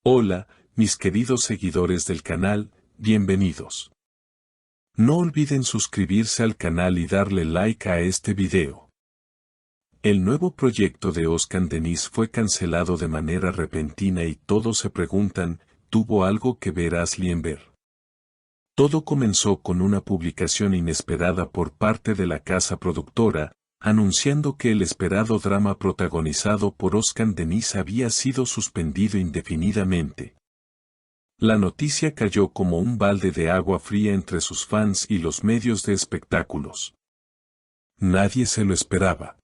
Hola, mis queridos seguidores del canal, bienvenidos. No olviden suscribirse al canal y darle like a este video. El nuevo proyecto de Özkan Deniz fue cancelado de manera repentina y todos se preguntan, ¿tuvo algo que ver Asli Enver? Todo comenzó con una publicación inesperada por parte de la casa productora, anunciando que el esperado drama protagonizado por Özkan Deniz había sido suspendido indefinidamente. La noticia cayó como un balde de agua fría entre sus fans y los medios de espectáculos. Nadie se lo esperaba.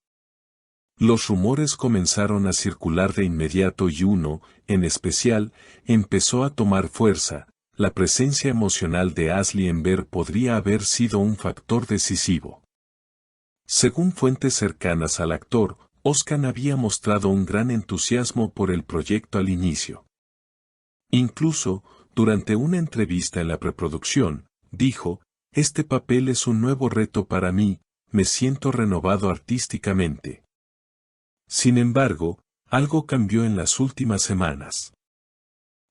Los rumores comenzaron a circular de inmediato y uno, en especial, empezó a tomar fuerza. La presencia emocional de Asli Enver podría haber sido un factor decisivo. Según fuentes cercanas al actor, Özkan había mostrado un gran entusiasmo por el proyecto al inicio. Incluso, durante una entrevista en la preproducción, dijo, «Este papel es un nuevo reto para mí, me siento renovado artísticamente». Sin embargo, algo cambió en las últimas semanas.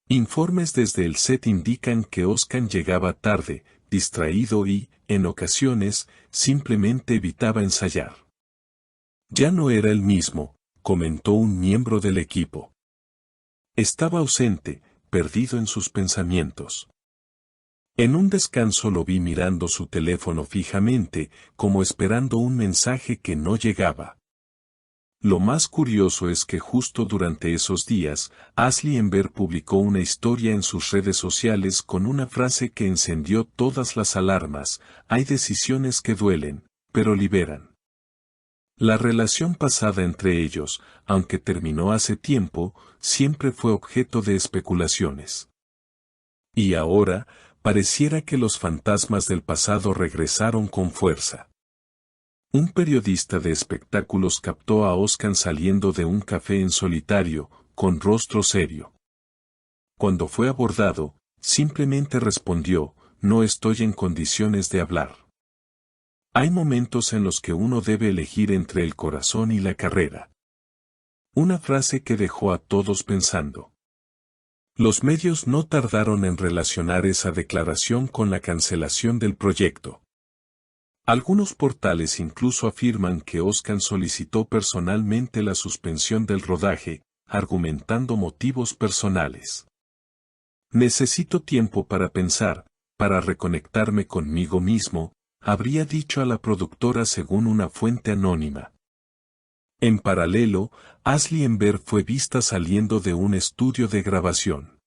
Informes desde el set indican que Özkan llegaba tarde, distraído y, en ocasiones, simplemente evitaba ensayar. Ya no era el mismo, comentó un miembro del equipo. Estaba ausente, perdido en sus pensamientos. En un descanso lo vi mirando su teléfono fijamente, como esperando un mensaje que no llegaba. Lo más curioso es que justo durante esos días, Asli Enver publicó una historia en sus redes sociales con una frase que encendió todas las alarmas: «Hay decisiones que duelen, pero liberan». La relación pasada entre ellos, aunque terminó hace tiempo, siempre fue objeto de especulaciones. Y ahora, pareciera que los fantasmas del pasado regresaron con fuerza. Un periodista de espectáculos captó a Özkan saliendo de un café en solitario, con rostro serio. Cuando fue abordado, simplemente respondió, «No estoy en condiciones de hablar». Hay momentos en los que uno debe elegir entre el corazón y la carrera. Una frase que dejó a todos pensando. Los medios no tardaron en relacionar esa declaración con la cancelación del proyecto. Algunos portales incluso afirman que Özkan solicitó personalmente la suspensión del rodaje, argumentando motivos personales. «Necesito tiempo para pensar, para reconectarme conmigo mismo», habría dicho a la productora según una fuente anónima. En paralelo, Asli Enver fue vista saliendo de un estudio de grabación.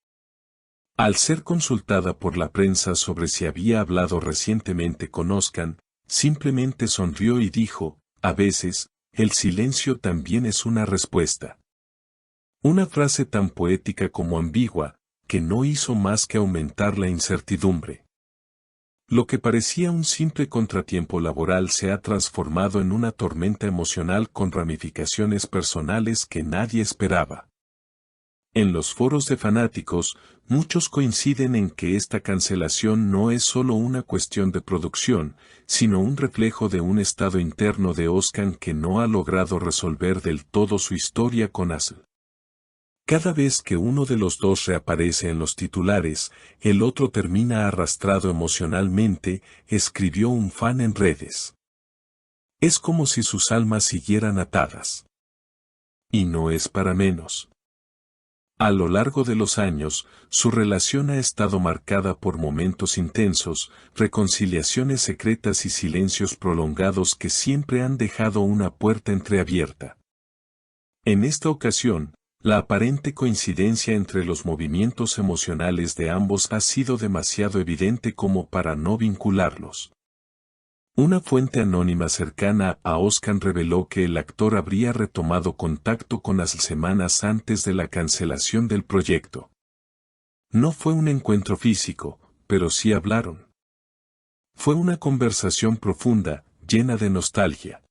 Al ser consultada por la prensa sobre si había hablado recientemente con Özkan, simplemente sonrió y dijo, «A veces, el silencio también es una respuesta». Una frase tan poética como ambigua, que no hizo más que aumentar la incertidumbre. Lo que parecía un simple contratiempo laboral se ha transformado en una tormenta emocional con ramificaciones personales que nadie esperaba. En los foros de fanáticos, muchos coinciden en que esta cancelación no es solo una cuestión de producción, sino un reflejo de un estado interno de Özkan que no ha logrado resolver del todo su historia con Asli. Cada vez que uno de los dos reaparece en los titulares, el otro termina arrastrado emocionalmente, escribió un fan en redes. Es como si sus almas siguieran atadas. Y no es para menos. A lo largo de los años, su relación ha estado marcada por momentos intensos, reconciliaciones secretas y silencios prolongados que siempre han dejado una puerta entreabierta. En esta ocasión, la aparente coincidencia entre los movimientos emocionales de ambos ha sido demasiado evidente como para no vincularlos. Una fuente anónima cercana a Özkan reveló que el actor habría retomado contacto con Asli semanas antes de la cancelación del proyecto. No fue un encuentro físico, pero sí hablaron. Fue una conversación profunda, llena de nostalgia.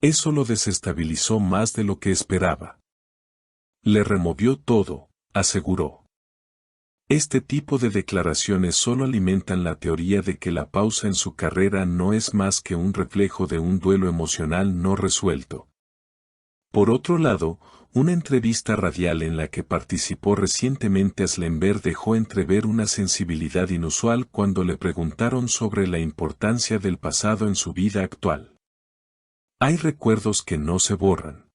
Eso lo desestabilizó más de lo que esperaba. Le removió todo, aseguró. Este tipo de declaraciones solo alimentan la teoría de que la pausa en su carrera no es más que un reflejo de un duelo emocional no resuelto. Por otro lado, Una entrevista radial en la que participó recientemente Aslemberg dejó entrever una sensibilidad inusual cuando le preguntaron sobre la importancia del pasado en su vida actual. Hay recuerdos que no se borran.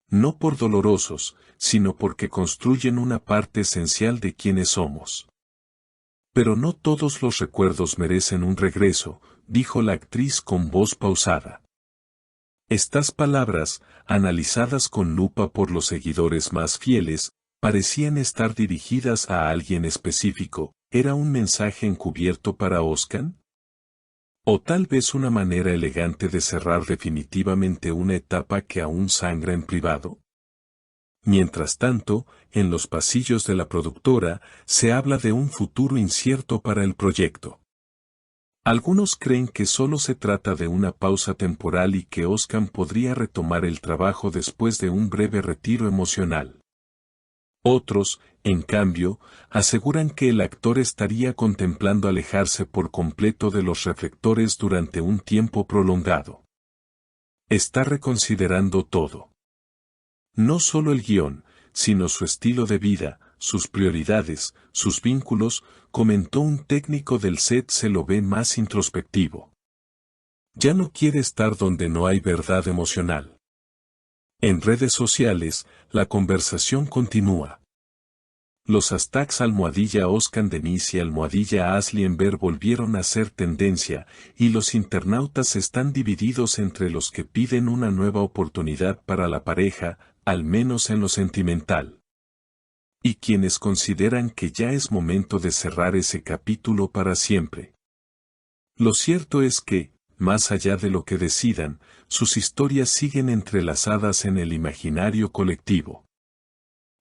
No por dolorosos, sino porque construyen una parte esencial de quienes somos. Pero no todos los recuerdos merecen un regreso, dijo la actriz con voz pausada. Estas palabras, analizadas con lupa por los seguidores más fieles, parecían estar dirigidas a alguien específico. ¿Era un mensaje encubierto para Özkan? ¿O tal vez una manera elegante de cerrar definitivamente una etapa que aún sangra en privado? Mientras tanto, en los pasillos de la productora, se habla de un futuro incierto para el proyecto. Algunos creen que solo se trata de una pausa temporal y que Özkan podría retomar el trabajo después de un breve retiro emocional. Otros, en cambio, aseguran que el actor estaría contemplando alejarse por completo de los reflectores durante un tiempo prolongado. Está reconsiderando todo. No solo el guión, sino su estilo de vida, sus prioridades, sus vínculos, comentó un técnico del set. Se lo ve más introspectivo. Ya no quiere estar donde no hay verdad emocional. En redes sociales, la conversación continúa. Los hashtags #Özkan Deniz y #Aslemberg volvieron a ser tendencia, y los internautas están divididos entre los que piden una nueva oportunidad para la pareja, al menos en lo sentimental, y quienes consideran que ya es momento de cerrar ese capítulo para siempre. Lo cierto es que, más allá de lo que decidan, sus historias siguen entrelazadas en el imaginario colectivo.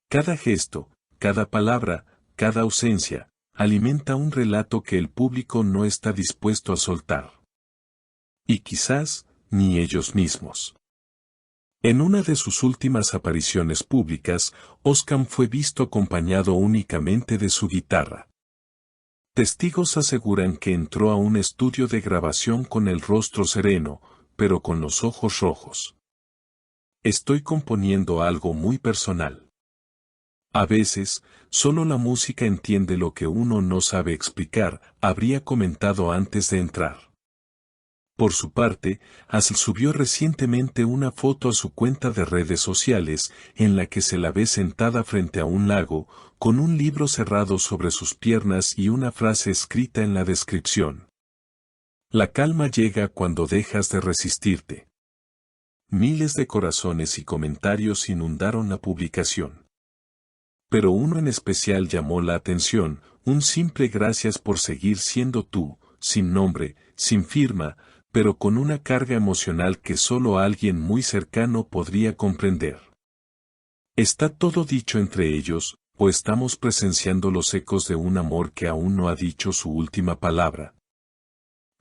Cada gesto, cada palabra, cada ausencia, alimenta un relato que el público no está dispuesto a soltar. Y quizás, ni ellos mismos. En una de sus últimas apariciones públicas, Özkan fue visto acompañado únicamente de su guitarra. Testigos aseguran que entró a un estudio de grabación con el rostro sereno, pero con los ojos rojos. Estoy componiendo algo muy personal. A veces, solo la música entiende lo que uno no sabe explicar, habría comentado antes de entrar. Por su parte, Asl subió recientemente una foto a su cuenta de redes sociales, en la que se la ve sentada frente a un lago, con un libro cerrado sobre sus piernas y una frase escrita en la descripción. La calma llega cuando dejas de resistirte. Miles de corazones y comentarios inundaron la publicación. Pero uno en especial llamó la atención: un simple gracias por seguir siendo tú, sin nombre, sin firma, pero con una carga emocional que solo alguien muy cercano podría comprender. ¿Está todo dicho entre ellos, o estamos presenciando los ecos de un amor que aún no ha dicho su última palabra?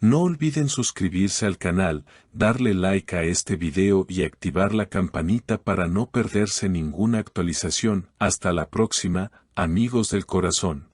No olviden suscribirse al canal, darle like a este video y activar la campanita para no perderse ninguna actualización. Hasta la próxima, amigos del corazón.